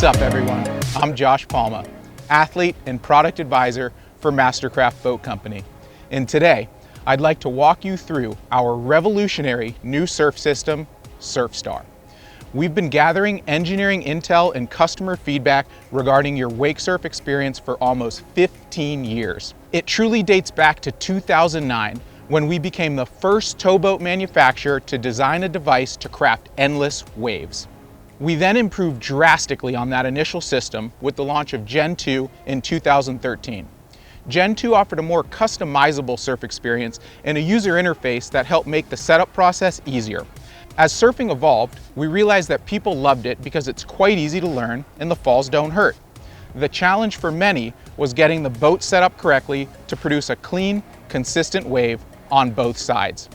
What's up, everyone? I'm Josh Palma, athlete and product advisor for Mastercraft Boat Company. And today, I'd like to walk you through our revolutionary new surf system, SurfStar. We've been gathering engineering intel and customer feedback regarding your wake surf experience for almost 15 years. It truly dates back to 2009, when we became the first towboat manufacturer to design a device to craft endless waves. We then improved drastically on that initial system with the launch of Gen 2 in 2013. Gen 2 offered a more customizable surf experience and a user interface that helped make the setup process easier. As surfing evolved, we realized that people loved it because it's quite easy to learn and the falls don't hurt. The challenge for many was getting the boat set up correctly to produce a clean, consistent wave on both sides.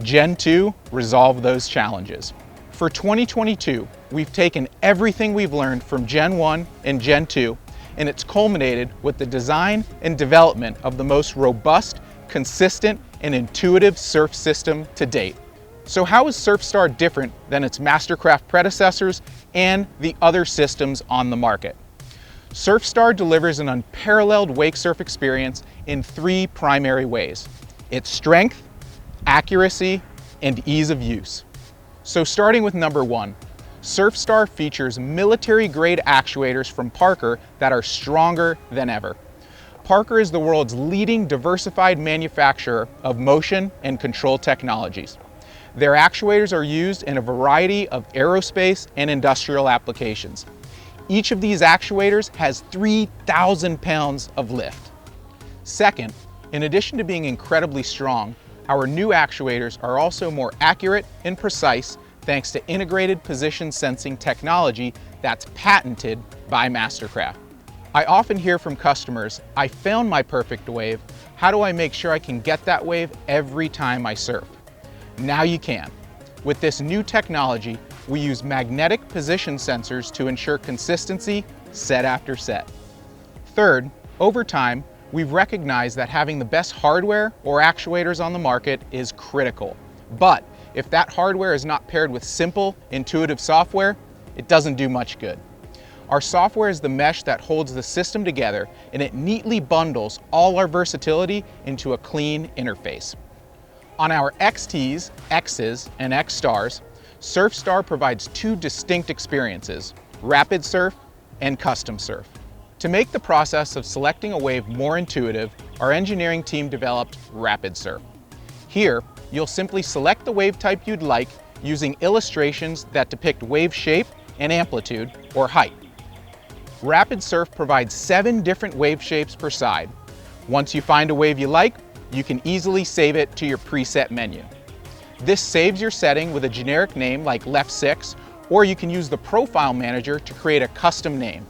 Gen 2 resolved those challenges. For 2022, we've taken everything we've learned from Gen 1 and Gen 2, and it's culminated with the design and development of the most robust, consistent, and intuitive surf system to date. So how is SurfStar different than its Mastercraft predecessors and the other systems on the market? SurfStar delivers an unparalleled wake surf experience in three primary ways: its strength, accuracy, and ease of use. So starting with number one, SurfStar features military-grade actuators from Parker that are stronger than ever. Parker is the world's leading diversified manufacturer of motion and control technologies. Their actuators are used in a variety of aerospace and industrial applications. Each of these actuators has 3,000 pounds of lift. Second, in addition to being incredibly strong, our new actuators are also more accurate and precise thanks to integrated position sensing technology that's patented by Mastercraft. I often hear from customers, "I found my perfect wave. How do I make sure I can get that wave every time I surf?" Now you can. With this new technology, we use magnetic position sensors to ensure consistency set after set. Third, over time, we've recognized that having the best hardware or actuators on the market is critical. But if that hardware is not paired with simple, intuitive software, it doesn't do much good. Our software is the mesh that holds the system together, and it neatly bundles all our versatility into a clean interface. On our XTs, Xs, and X-Stars, SurfStar provides two distinct experiences: Rapid Surf and Custom Surf. To make the process of selecting a wave more intuitive, our engineering team developed Rapid Surf. Here, you'll simply select the wave type you'd like using illustrations that depict wave shape and amplitude or height. Rapid Surf provides 7 different wave shapes per side. Once you find a wave you like, you can easily save it to your preset menu. This saves your setting with a generic name like Left 6, or you can use the Profile Manager to create a custom name.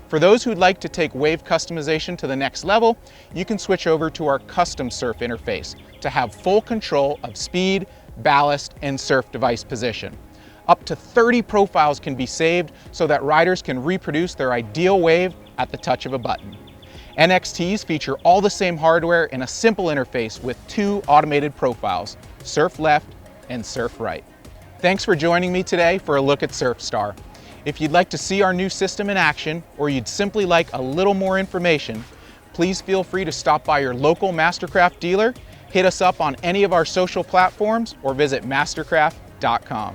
For those who'd like to take wave customization to the next level, you can switch over to our Custom Surf interface to have full control of speed, ballast, and surf device position. Up to 30 profiles can be saved so that riders can reproduce their ideal wave at the touch of a button. NXTs feature all the same hardware in a simple interface with 2 automated profiles, Surf Left and Surf Right. Thanks for joining me today for a look at SurfStar. If you'd like to see our new system in action, or you'd simply like a little more information, please feel free to stop by your local Mastercraft dealer, hit us up on any of our social platforms, or visit mastercraft.com.